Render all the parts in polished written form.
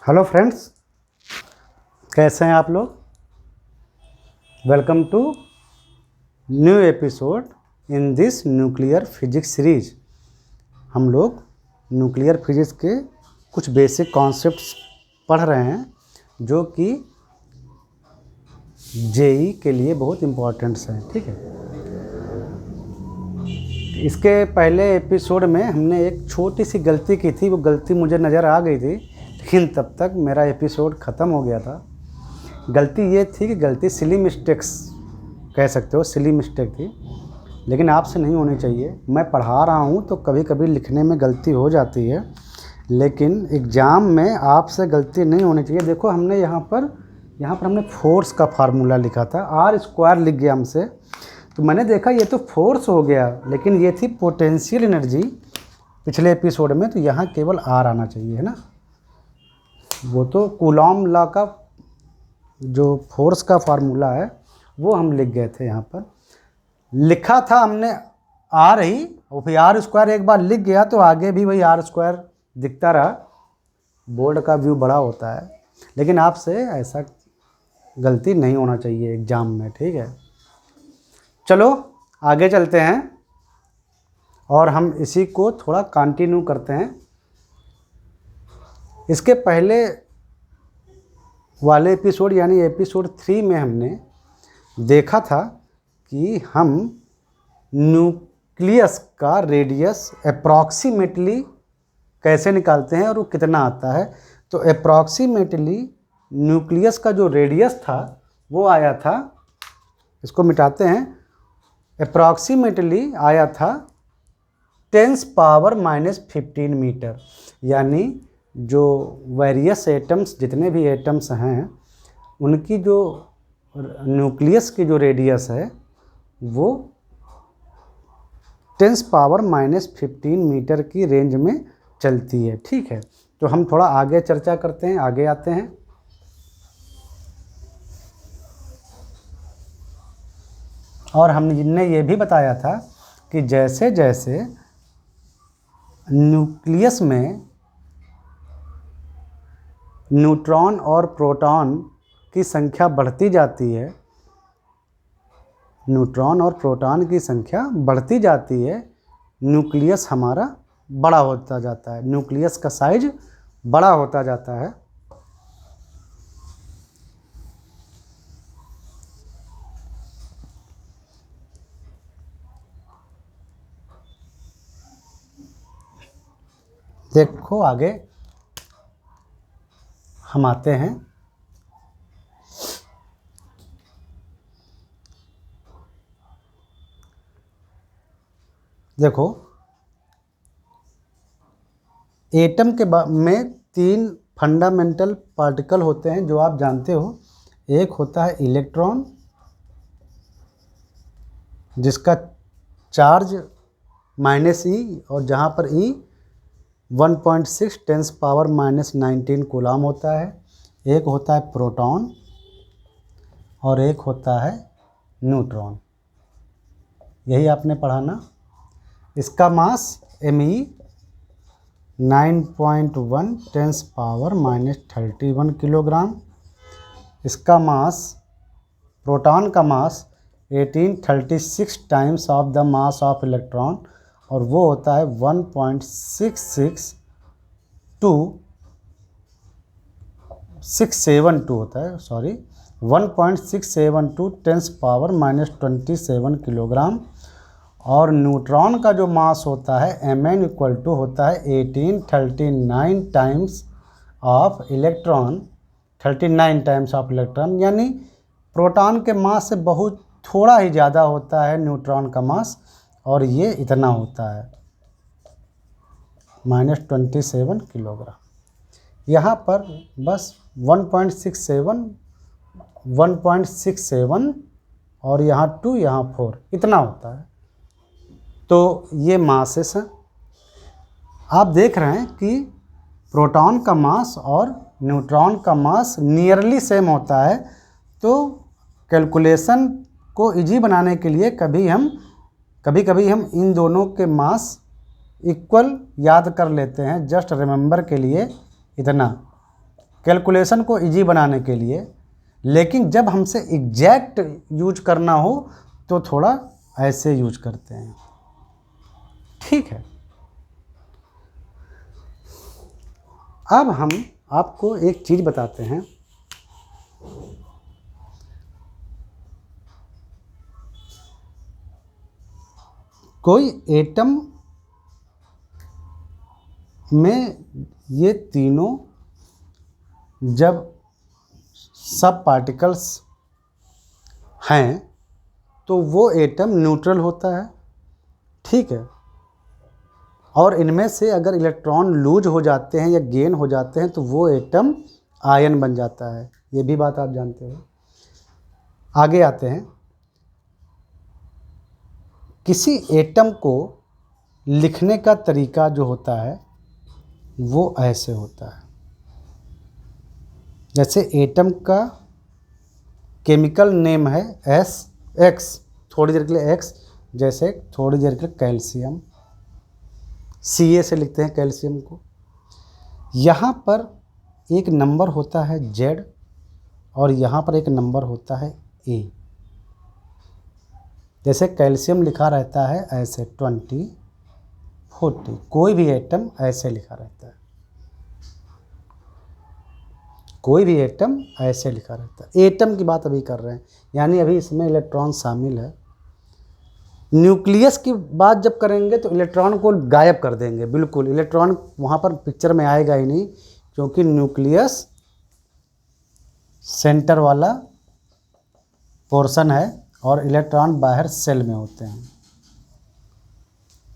Hello friends, कैसे हैं आप लोग। Welcome to new episode in this nuclear physics series. हम लोग न्यूक्लियर फिजिक्स के कुछ बेसिक कॉन्सेप्ट्स पढ़ रहे हैं जो कि जेई के लिए बहुत इम्पोर्टेंट्स हैं। ठीक है, इसके पहले एपिसोड में हमने एक छोटी सी गलती की थी। वो गलती मुझे नज़र आ गई थी, लेकिन तब तक मेरा एपिसोड ख़त्म हो गया था। गलती ये थी कि गलती सिली मिस्टेक्स कह सकते हो, सिली मिस्टेक थी, लेकिन आपसे नहीं होनी चाहिए। मैं पढ़ा रहा हूँ तो कभी कभी लिखने में गलती हो जाती है, लेकिन एग्ज़ाम में आपसे गलती नहीं होनी चाहिए। देखो, हमने यहाँ पर हमने फोर्स का फार्मूला लिखा था, R² लिख गया हमसे। तो मैंने देखा ये तो फोर्स हो गया, लेकिन ये थी पोटेंशियल एनर्जी पिछले एपिसोड में, तो यहाँ केवल R आना चाहिए, है ना। वो तो कूलॉम लॉ का जो फोर्स का फार्मूला है वो हम लिख गए थे। यहाँ पर लिखा था हमने R ही, और फिर R² एक बार लिख गया तो आगे भी वही R² दिखता रहा। बोर्ड का व्यू बड़ा होता है, लेकिन आपसे ऐसा गलती नहीं होना चाहिए एग्ज़ाम में। ठीक है, चलो आगे चलते हैं और हम इसी को थोड़ा कंटिन्यू करते हैं। इसके पहले वाले एपिसोड यानी एपिसोड 3 में हमने देखा था कि हम न्यूक्लियस का रेडियस अप्रॉक्सीमेटली कैसे निकालते हैं और वो कितना आता है। तो अप्रॉक्सीमेटली न्यूक्लियस का जो रेडियस था वो आया था, इसको मिटाते हैं, अप्रॉक्सीमेटली आया था 10⁻⁻15 मीटर। यानी जो वेरियस एटम्स, जितने भी एटम्स हैं, उनकी जो न्यूक्लियस की जो रेडियस है वो 10⁻⁻15 मीटर की रेंज में चलती है। ठीक है, तो हम थोड़ा आगे चर्चा करते हैं, आगे आते हैं। और हमने ये भी बताया था कि जैसे जैसे न्यूक्लियस में न्यूट्रॉन और प्रोटॉन की संख्या बढ़ती जाती है, न्यूट्रॉन और प्रोटॉन की संख्या बढ़ती जाती है, न्यूक्लियस हमारा बड़ा होता जाता है, न्यूक्लियस का साइज बड़ा होता जाता है। देखो आगे हम आते हैं। देखो, एटम के में 3 फंडामेंटल पार्टिकल होते हैं जो आप जानते हो। एक होता है इलेक्ट्रॉन, जिसका चार्ज -e, और जहाँ पर e 1.6 10⁻⁻19 कूलम होता है। एक होता है प्रोटॉन और एक होता है न्यूट्रॉन। यही आपने पढ़ा ना। इसका मास Me 9.1 10⁻⁻31 किलोग्राम। इसका मास, प्रोटॉन का मास 1836 times of the mass of electron, और वो होता है 1.672 होता है, सॉरी 1.672 10⁻⁻27 किलोग्राम। और न्यूट्रॉन का जो मास होता है Mn = होता है 1839 times of electron, 39 times of electron. यानी प्रोटॉन के मास से बहुत थोड़ा ही ज़्यादा होता है न्यूट्रॉन का मास, और ये इतना होता है -27 किलोग्राम। यहाँ पर बस 1.67 और यहाँ 2, यहाँ 4, इतना होता है। तो ये मासेस हैं। आप देख रहे हैं कि प्रोटॉन का मास और न्यूट्रॉन का मास नियरली सेम होता है। तो कैलकुलेशन को इजी बनाने के लिए कभी कभी हम इन दोनों के मास इक्वल याद कर लेते हैं, जस्ट रिमेंबर के लिए इतना। कैलकुलेशन को इजी बनाने के लिए, लेकिन जब हमसे एग्जैक्ट यूज करना हो तो थोड़ा ऐसे यूज करते हैं। ठीक है, अब हम आपको एक चीज़ बताते हैं। कोई एटम में ये तीनों जब सब पार्टिकल्स हैं तो वो एटम न्यूट्रल होता है। ठीक है, और इनमें से अगर इलेक्ट्रॉन लूज हो जाते हैं या गेन हो जाते हैं तो वो एटम आयन बन जाता है। ये भी बात आप जानते हो। आगे आते हैं, किसी एटम को लिखने का तरीका जो होता है वो ऐसे होता है। जैसे एटम का केमिकल नेम है X, थोड़ी देर के लिए X, जैसे थोड़ी देर के लिए कैल्शियम, Ca से लिखते हैं कैल्शियम को। यहाँ पर एक नंबर होता है Z और यहाँ पर एक नंबर होता है A। जैसे कैल्शियम लिखा रहता है ऐसे 20, 40, कोई भी एटम ऐसे लिखा रहता है, कोई भी एटम ऐसे लिखा रहता है। एटम की बात अभी कर रहे हैं, यानी अभी इसमें इलेक्ट्रॉन शामिल है। न्यूक्लियस की बात जब करेंगे तो इलेक्ट्रॉन को गायब कर देंगे, बिल्कुल इलेक्ट्रॉन वहाँ पर पिक्चर में आएगा ही नहीं, क्योंकि न्यूक्लियस सेंटर वाला पोर्शन है और इलेक्ट्रॉन बाहर सेल में होते हैं।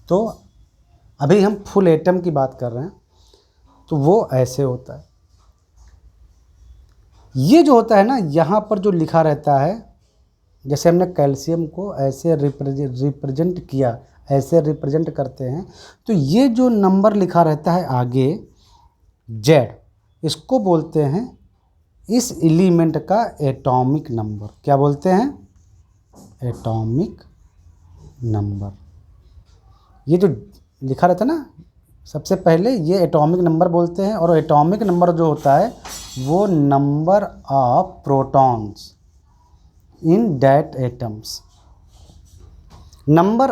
तो अभी हम फुल एटम की बात कर रहे हैं, तो वो ऐसे होता है। ये जो होता है ना, यहाँ पर जो लिखा रहता है, जैसे हमने कैल्शियम को ऐसे रिप्रेजेंट किया, ऐसे रिप्रेजेंट करते हैं, तो ये जो नंबर लिखा रहता है आगे Z, इसको बोलते हैं इस एलिमेंट का एटॉमिक नंबर। क्या बोलते हैं? Atomic number. ये जो लिखा रहता है ना, सबसे पहले ये एटॉमिक नंबर बोलते हैं, और एटॉमिक नंबर जो होता है वो number of protons in that atoms. Number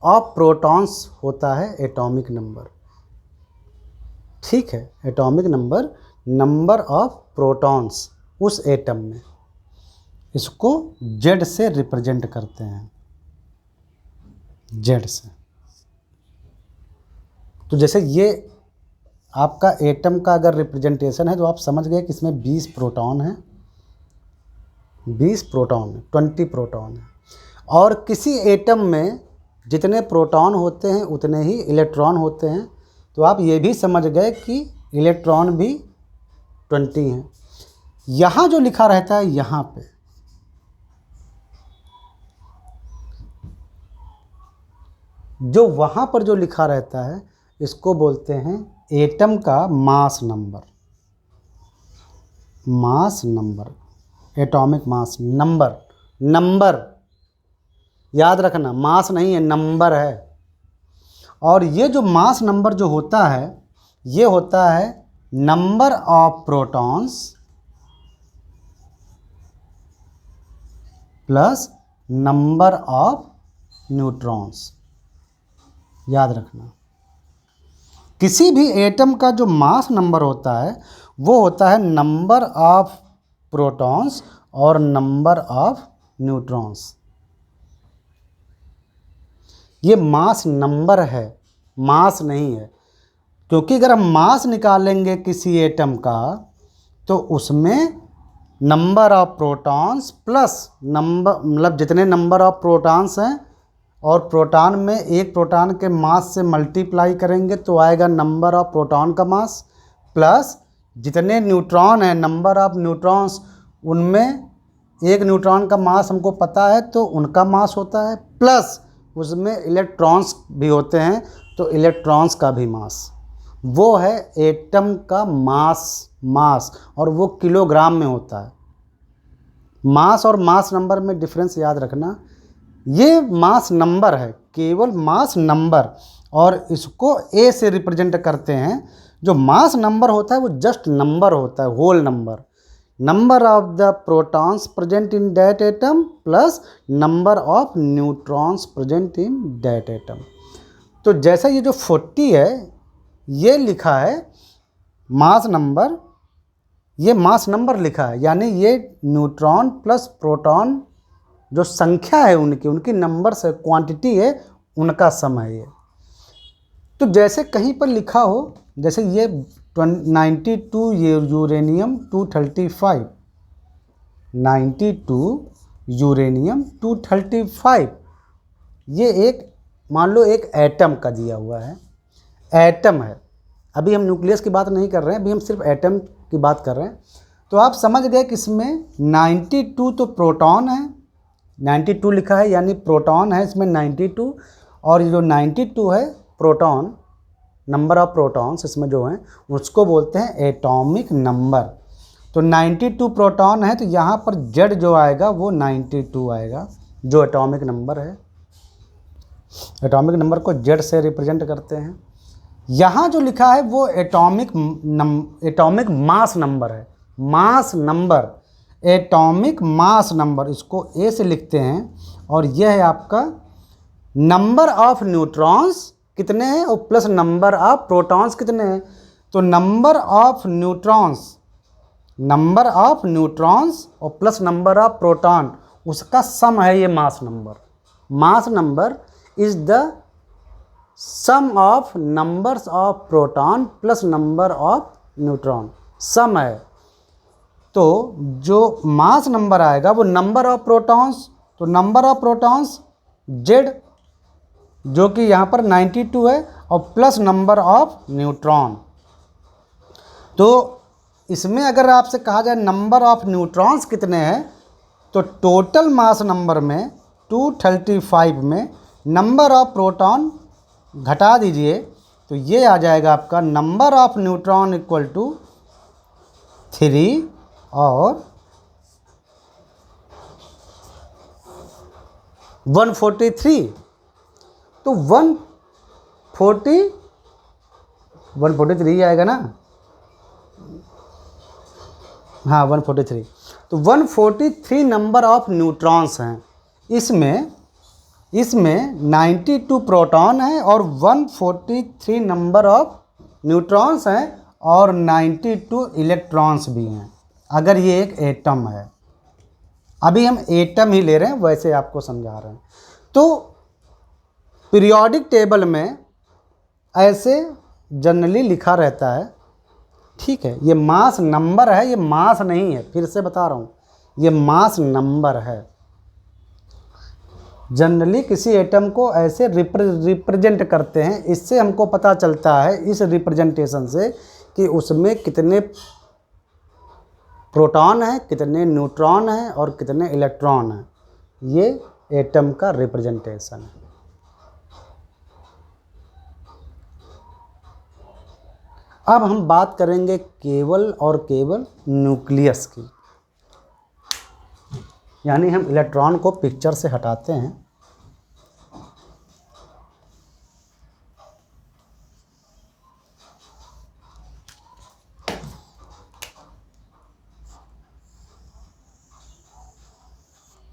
of protons होता है एटॉमिक नंबर। ठीक है, atomic number, number of protons उस एटम में, इसको Z से रिप्रेजेंट करते हैं, Z से। तो जैसे ये आपका एटम का अगर रिप्रेजेंटेशन है तो आप समझ गए कि इसमें 20 प्रोटॉन है, 20 प्रोटॉन है, 20 प्रोटॉन है। और किसी एटम में जितने प्रोटॉन होते हैं उतने ही इलेक्ट्रॉन होते हैं। तो आप ये भी समझ गए कि इलेक्ट्रॉन भी 20 हैं। यहाँ जो लिखा रहता है, यहाँ पे जो वहाँ पर जो लिखा रहता है, इसको बोलते हैं एटम का मास number. Mass number, atomic mass number. Number याद रखना, मास नहीं है, नंबर है। और ये जो मास नंबर जो होता है, ये होता है number of protons plus number of neutrons. याद रखना, किसी भी एटम का जो मास नंबर होता है वो होता है नंबर ऑफ प्रोटॉन्स और नंबर ऑफ न्यूट्रॉन्स। ये मास नंबर है, मास नहीं है। क्योंकि अगर हम मास निकालेंगे किसी एटम का तो उसमें number of protons plus number, मतलब जितने नंबर ऑफ प्रोटॉन्स हैं, और प्रोटॉन में एक प्रोटॉन के मास से मल्टीप्लाई करेंगे तो आएगा नंबर ऑफ प्रोटॉन का मास, प्लस जितने न्यूट्रॉन हैं, नंबर ऑफ न्यूट्रॉन्स, उनमें एक न्यूट्रॉन का मास हमको पता है तो उनका मास होता है, प्लस उसमें इलेक्ट्रॉन्स भी होते हैं तो इलेक्ट्रॉन्स का भी मास। वो है एटम का मास, और वो किलोग्राम में होता है। मास और मास नंबर में डिफरेंस याद रखना। ये मास नंबर है, केवल मास नंबर, और इसको ए से रिप्रेजेंट करते हैं। जो मास नंबर होता है वो जस्ट नंबर होता है, whole number, number of the protons present in that atom plus number of neutrons present in that atom. तो जैसा ये जो 40 है ये लिखा है मास नंबर, ये मास नंबर लिखा है, यानी ये न्यूट्रॉन प्लस प्रोटॉन जो संख्या है उनकी नंबर से क्वांटिटी है, उनका सम है ये। तो जैसे कहीं पर लिखा हो, जैसे ये 92 यूरेनियम 235, 92 यूरेनियम 235, ये एक मान लो एक एटम का दिया हुआ है, एटम है। अभी हम न्यूक्लियस की बात नहीं कर रहे हैं, अभी हम सिर्फ एटम की बात कर रहे हैं। तो आप समझ गए कि इसमें 92 तो प्रोटॉन है, 92 लिखा है यानी प्रोटॉन है इसमें 92, और ये जो 92 है प्रोटॉन, नंबर ऑफ प्रोटॉन्स इसमें जो हैं उसको बोलते हैं एटॉमिक नंबर। तो 92 प्रोटॉन है, तो यहाँ पर जेड जो आएगा वो 92 आएगा, जो एटॉमिक नंबर है। एटॉमिक नंबर को जेड से रिप्रेजेंट करते हैं। यहाँ जो लिखा है वो एटॉमिक मास नंबर है, mass number, atomic mass number, इसको ए से लिखते हैं। और यह है आपका नंबर ऑफ न्यूट्रॉन्स कितने हैं और प्लस नंबर ऑफ प्रोटॉन्स कितने हैं। तो नंबर ऑफ न्यूट्रॉन्स और प्लस नंबर ऑफ प्रोटॉन, उसका सम है ये mass number. Mass number is the sum of numbers of proton plus number of neutron, sum है। तो जो मास नंबर आएगा वो नंबर ऑफ प्रोटॉन्स, तो नंबर ऑफ प्रोटॉन्स जेड जो कि यहाँ पर 92 है, और प्लस नंबर ऑफ न्यूट्रॉन। तो इसमें अगर आपसे कहा जाए नंबर ऑफ न्यूट्रॉन्स कितने हैं, तो टोटल मास नंबर में 235 में नंबर ऑफ प्रोटॉन घटा दीजिए, तो ये आ जाएगा आपका number of neutron equal to 3 और 143। तो 143 आएगा ना, हाँ 143। तो 143 नंबर ऑफ न्यूट्रॉन्स हैं। इसमें 92 प्रोटॉन है और 143 नंबर ऑफ न्यूट्रॉन्स हैं और 92 इलेक्ट्रॉन्स भी हैं, अगर ये एक एटम है। अभी हम एटम ही ले रहे हैं, वैसे आपको समझा रहे हैं। तो पीरियोडिक टेबल में ऐसे जनरली लिखा रहता है, ठीक है। ये मास नंबर है, ये मास नहीं है, फिर से बता रहा हूँ, ये मास नंबर है। जनरली किसी एटम को ऐसे रिप्रेजेंट करते हैं, इससे हमको पता चलता है इस रिप्रेजेंटेशन से कि उसमें कितने प्रोटॉन हैं, कितने न्यूट्रॉन हैं और कितने इलेक्ट्रॉन हैं। ये एटम का रिप्रेजेंटेशन है। अब हम बात करेंगे केवल और केवल न्यूक्लियस की, यानी हम इलेक्ट्रॉन को पिक्चर से हटाते हैं।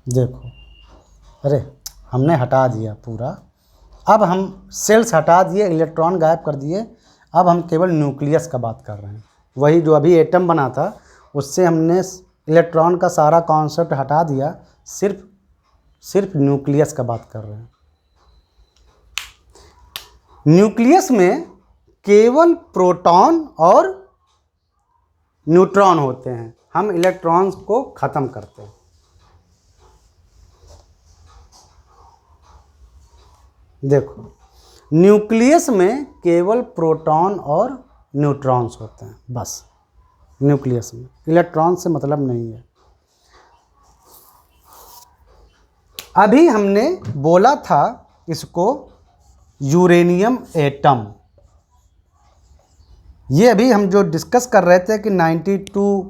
देखो, अरे हमने हटा दिया पूरा। अब हम सेल्स हटा दिए, इलेक्ट्रॉन गायब कर दिए, अब हम केवल न्यूक्लियस का बात कर रहे हैं। वही जो अभी एटम बना था उससे हमने इलेक्ट्रॉन का सारा कॉन्सेप्ट हटा दिया, सिर्फ न्यूक्लियस का बात कर रहे हैं। न्यूक्लियस में केवल प्रोटॉन और न्यूट्रॉन होते हैं, हम इलेक्ट्रॉन्स को ख़त्म करते हैं। देखो, न्यूक्लियस में केवल प्रोटॉन और न्यूट्रॉन्स होते हैं, बस। न्यूक्लियस में इलेक्ट्रॉन से मतलब नहीं है। अभी हमने बोला था इसको यूरेनियम एटम। ये अभी हम जो डिस्कस कर रहे थे कि 92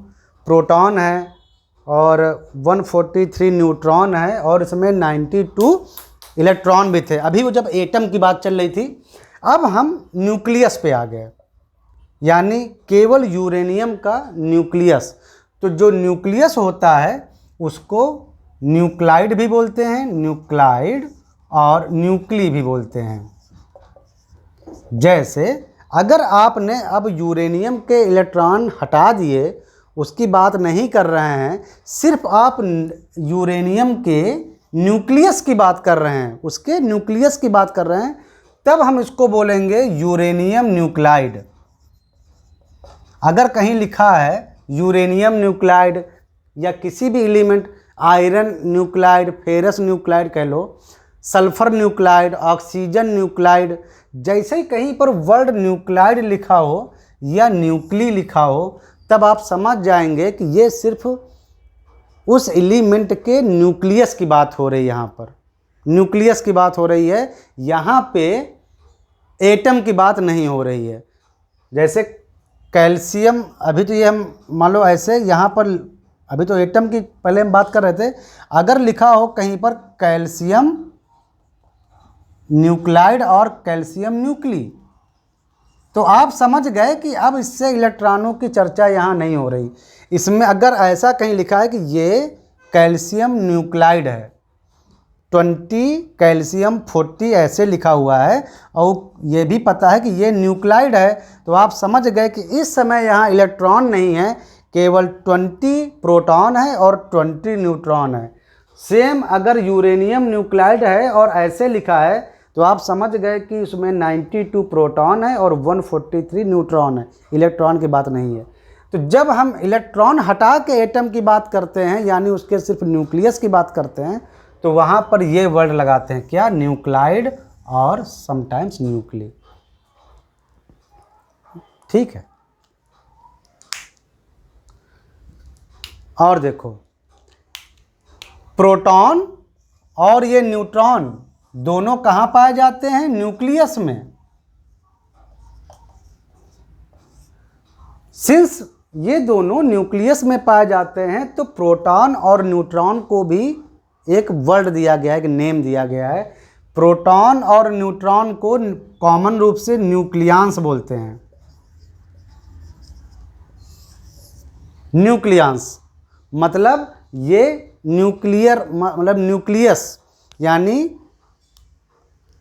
प्रोटॉन है और 143 न्यूट्रॉन है और इसमें 92 इलेक्ट्रॉन भी थे। अभी वो जब एटम की बात चल रही थी, अब हम न्यूक्लियस पे आ गए, यानी केवल यूरेनियम का न्यूक्लियस। तो जो न्यूक्लियस होता है उसको न्यूक्लाइड भी बोलते हैं, न्यूक्लाइड और न्यूक्ली भी बोलते हैं। जैसे अगर आपने अब यूरेनियम के इलेक्ट्रॉन हटा दिए, उसकी बात नहीं कर रहे हैं, सिर्फ आप यूरेनियम के न्यूक्लियस की बात कर रहे हैं, उसके न्यूक्लियस की बात कर रहे हैं, तब हम इसको बोलेंगे यूरेनियम न्यूक्लाइड। अगर कहीं लिखा है यूरेनियम न्यूक्लाइड या किसी भी element, iron nuclide, ferrous nuclide कह लो, सल्फर न्यूक्लाइड, ऑक्सीजन न्यूक्लाइड, जैसे ही कहीं पर वर्ड न्यूक्लाइड लिखा हो या न्यूक्ली लिखा हो, तब आप समझ जाएंगे कि ये सिर्फ उस एलिमेंट के न्यूक्लियस की बात हो रही है। यहाँ पर न्यूक्लियस की बात हो रही है, यहाँ पे एटम की बात नहीं हो रही है। जैसे कैल्शियम, अभी तो ये हम मान लो ऐसे यहाँ पर, अभी तो एटम की पहले हम बात कर रहे थे, अगर लिखा हो कहीं पर कैल्शियम न्यूक्लाइड और कैल्शियम न्यूक्ली, तो आप समझ गए कि अब इससे इलेक्ट्रॉनों की चर्चा यहाँ नहीं हो रही। इसमें अगर ऐसा कहीं लिखा है कि ये कैल्शियम न्यूक्लाइड है, 20 कैल्शियम 40 ऐसे लिखा हुआ है, और ये भी पता है कि ये न्यूक्लाइड है, तो आप समझ गए कि इस समय यहाँ इलेक्ट्रॉन नहीं है, केवल 20 प्रोटॉन है और 20 न्यूट्रॉन है। सेम अगर यूरेनियम न्यूक्लाइड है और ऐसे लिखा है, तो आप समझ गए कि इसमें 92 प्रोटॉन है और 143 न्यूट्रॉन है, इलेक्ट्रॉन की बात नहीं है। तो जब हम इलेक्ट्रॉन हटा के एटम की बात करते हैं, यानी उसके सिर्फ न्यूक्लियस की बात करते हैं, तो वहाँ पर ये वर्ड लगाते हैं, क्या, न्यूक्लाइड और समटाइम्स न्यूक्ली। ठीक है। और देखो, प्रोटॉन और ये न्यूट्रॉन दोनों कहाँ पाए जाते हैं? न्यूक्लियस में। सिंस ये दोनों न्यूक्लियस में पाए जाते हैं, तो प्रोटॉन और न्यूट्रॉन को भी एक वर्ड दिया गया है, एक नेम दिया गया है। प्रोटॉन और न्यूट्रॉन को कॉमन रूप से न्यूक्लियांस बोलते हैं। न्यूक्लियांस मतलब ये न्यूक्लियर, मतलब न्यूक्लियस यानी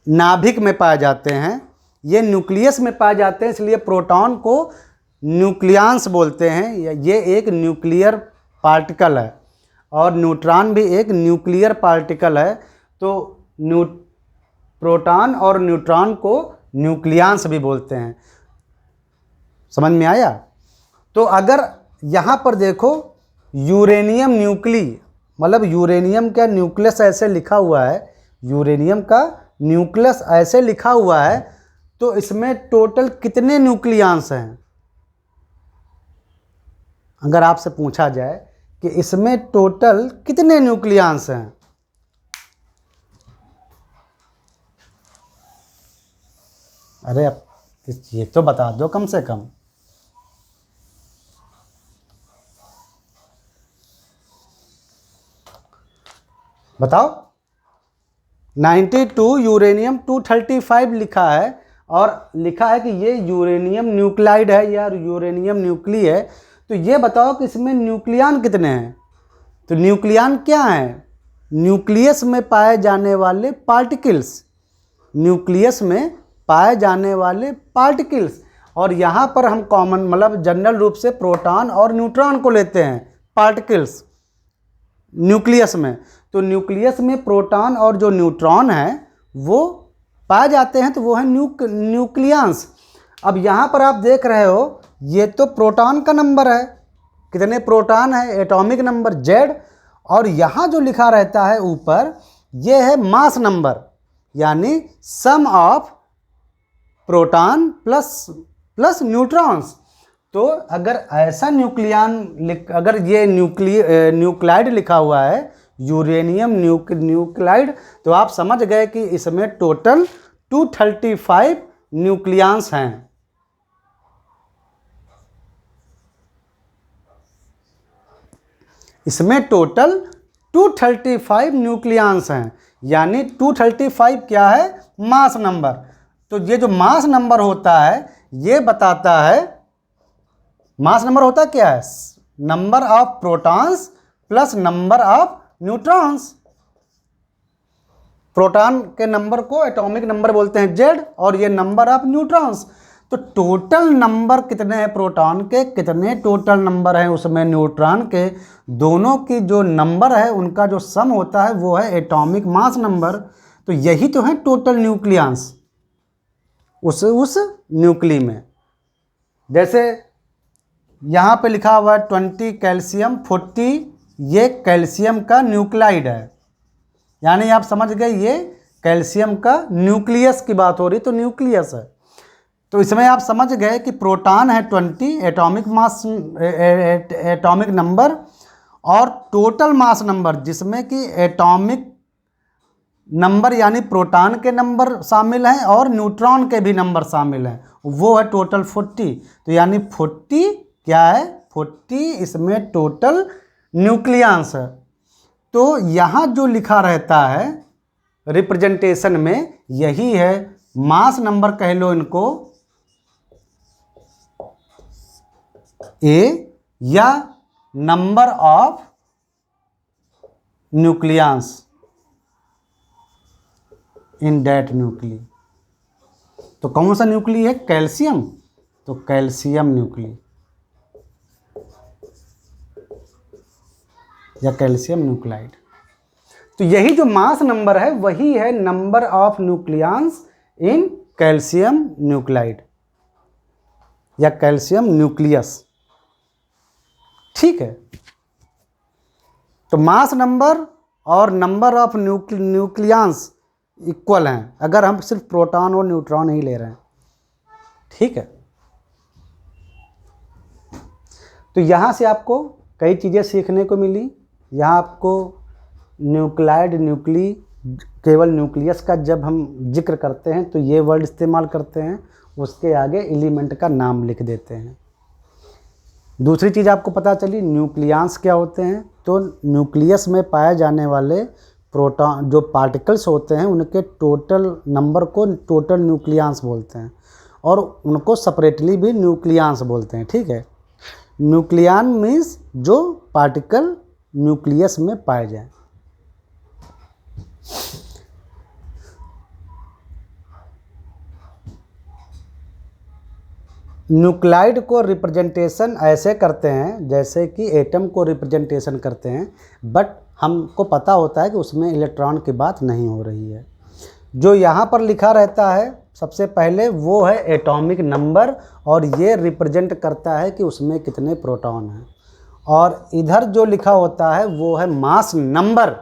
नाभिक में पाए जाते हैं, ये न्यूक्लियस में पाए जाते हैं, इसलिए प्रोटॉन को न्यूक्लियांस बोलते हैं। ये एक न्यूक्लियर पार्टिकल है और न्यूट्रॉन भी एक न्यूक्लियर पार्टिकल है। तो प्रोटॉन और न्यूट्रॉन को न्यूक्लियांस भी बोलते हैं। समझ में आया? तो अगर यहाँ पर देखो यूरेनियम न्यूक्ली, मतलब यूरेनियम का न्यूक्लियस ऐसे लिखा हुआ है, यूरेनियम का न्यूक्लियस ऐसे लिखा हुआ है, तो इसमें टोटल कितने न्यूक्लियांस हैं? अगर आपसे पूछा जाए कि इसमें टोटल कितने न्यूक्लियांस हैं, अरे अब ये तो बता दो कम से कम। बताओ। 92 यूरेनियम 235 लिखा है, और लिखा है कि ये यूरेनियम न्यूक्लाइड है या यूरेनियम न्यूक्ली है। तो ये बताओ कि इसमें न्यूक्लियन कितने हैं? तो न्यूक्लियन क्या है? न्यूक्लियस में पाए जाने वाले पार्टिकल्स, न्यूक्लियस में पाए जाने वाले पार्टिकल्स। और यहाँ पर हम कॉमन, मतलब जनरल रूप से प्रोटॉन और न्यूट्रॉन को लेते हैं, पार्टिकल्स न्यूक्लियस में। तो न्यूक्लियस में प्रोटॉन और जो न्यूट्रॉन है वो पाए जाते हैं, तो वो है न्यूक्लियंस। अब यहाँ पर आप देख रहे हो, ये तो प्रोटॉन का नंबर है, कितने प्रोटॉन है, एटॉमिक नंबर Z, और यहाँ जो लिखा रहता है ऊपर, ये है मास नंबर, यानी सम ऑफ प्रोटॉन प्लस न्यूट्रॉन्स। तो अगर ऐसा अगर ये न्यूक्लाइड लिखा हुआ है, यूरेनियम न्यूक्लाइड, तो आप समझ गए कि इसमें टोटल 235 न्यूक्लियंस हैं। इसमें टोटल 235 न्यूक्लियंस हैं, यानी 235 क्या है? Mass number. तो ये जो मास नंबर होता है ये बताता है, मास नंबर होता क्या है, number of protons plus number of neutrons. Proton के नंबर को एटॉमिक नंबर बोलते हैं Z, और ये नंबर ऑफ न्यूट्रॉन्स। तो टोटल नंबर कितने हैं प्रोटॉन के, कितने टोटल नंबर हैं उसमें न्यूट्रॉन के, दोनों की जो नंबर है उनका जो सम होता है वो है एटॉमिक मास नंबर। तो यही तो है टोटल न्यूक्लियस उस न्यूक्ली में। जैसे यहाँ पे लिखा हुआ है 20 कैल्शियम 40, ये कैल्शियम का न्यूक्लाइड है, यानी आप समझ गए ये कैल्शियम का न्यूक्लियस की बात हो रही, तो न्यूक्लियस है। तो इसमें आप समझ गए कि प्रोटॉन है 20 एटॉमिक मास एटॉमिक नंबर, और टोटल मास नंबर जिसमें कि एटॉमिक नंबर यानी प्रोटॉन के नंबर शामिल हैं और न्यूट्रॉन के भी नंबर शामिल हैं, वो है टोटल 40। तो यानी 40 क्या है, 40 इसमें टोटल न्यूक्लियस है। तो यहाँ जो लिखा रहता है रिप्रेजेंटेशन में यही है मास नंबर, कह लो इनको ए, या number of nucleus in that nuclei. तो कौन सा न्यूक्ली है, कैल्शियम, तो कैल्शियम न्यूक्ली या कैल्शियम न्यूक्लाइड। तो यही जो मास नंबर है वही है number of nucleus in calcium nuclide या कैल्शियम न्यूक्लियस। ठीक है, तो मास नंबर और नंबर ऑफ न्यूक्लियस इक्वल हैं अगर हम सिर्फ प्रोटॉन और न्यूट्रॉन ही ले रहे हैं। ठीक है, तो यहाँ से आपको कई चीज़ें सीखने को मिली। यहाँ आपको न्यूक्लाइड न्यूक्ली केवल न्यूक्लियस का जब हम जिक्र करते हैं तो ये वर्ड इस्तेमाल करते हैं, उसके आगे एलिमेंट का नाम लिख देते हैं। दूसरी चीज़ आपको पता चली न्यूक्लियस क्या होते हैं, तो न्यूक्लियस में पाए जाने वाले प्रोटॉन जो पार्टिकल्स होते हैं उनके टोटल नंबर को टोटल न्यूक्लियस बोलते हैं, और उनको सेपरेटली भी न्यूक्लियस बोलते हैं। ठीक है, न्यूक्लियन मीन्स जो पार्टिकल न्यूक्लियस में पाए जाएं। न्यूक्लाइड को रिप्रेजेंटेशन ऐसे करते हैं जैसे कि एटम को रिप्रेजेंटेशन करते हैं, बट हमको पता होता है कि उसमें इलेक्ट्रॉन की बात नहीं हो रही है। जो यहाँ पर लिखा रहता है सबसे पहले वो है एटॉमिक नंबर, और ये रिप्रेजेंट करता है कि उसमें कितने प्रोटॉन हैं। और इधर जो लिखा होता है वो है मास नंबर,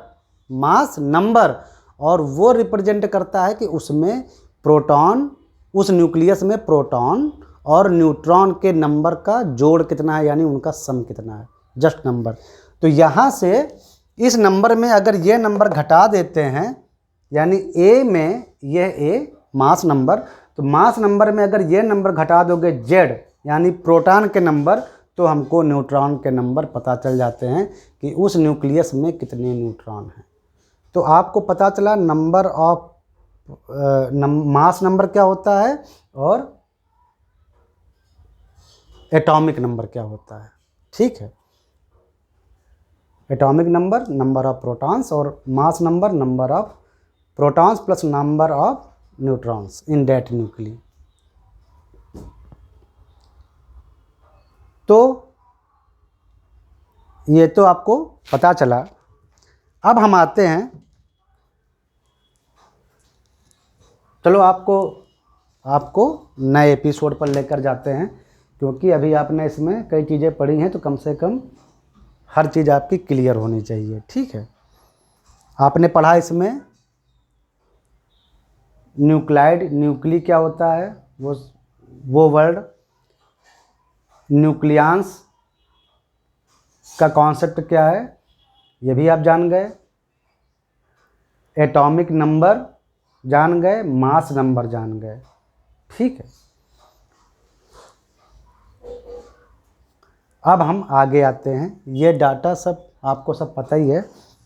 और वो रिप्रेजेंट करता है कि उसमें प्रोटॉन, उस न्यूक्लियस में प्रोटॉन और न्यूट्रॉन के नंबर का जोड़ कितना है, यानी उनका सम कितना है, जस्ट नंबर। तो यहाँ से इस नंबर में अगर ये नंबर घटा देते हैं, यानी ए में यह ए मास नंबर, तो मास नंबर में अगर ये नंबर घटा दोगे जेड यानी प्रोटॉन के नंबर, तो हमको न्यूट्रॉन के नंबर पता चल जाते हैं कि उस न्यूक्लियस में कितने न्यूट्रॉन हैं। तो आपको पता चला नंबर ऑफ मास नंबर क्या होता है और एटॉमिक नंबर क्या होता है। ठीक है, atomic number number of protons, और mass number number of protons plus number of neutrons in that nuclei. तो ये तो आपको पता चला। अब हम आते हैं, चलो आपको नए एपिसोड पर लेकर जाते हैं, क्योंकि अभी आपने इसमें कई चीज़ें पढ़ी हैं, तो कम से कम हर चीज़ आपकी क्लियर होनी चाहिए। ठीक है, आपने पढ़ा इसमें न्यूक्लाइड न्यूक्ली क्या होता है, वो वर्ड, न्यूक्लियस का कॉन्सेप्ट क्या है ये भी आप जान गए, एटॉमिक नंबर जान गए, मास नंबर जान गए। ठीक है, अब हम आगे आते हैं। ये डाटा सब आपको सब पता ही है,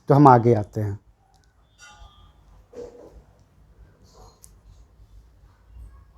तो हम आगे आते हैं।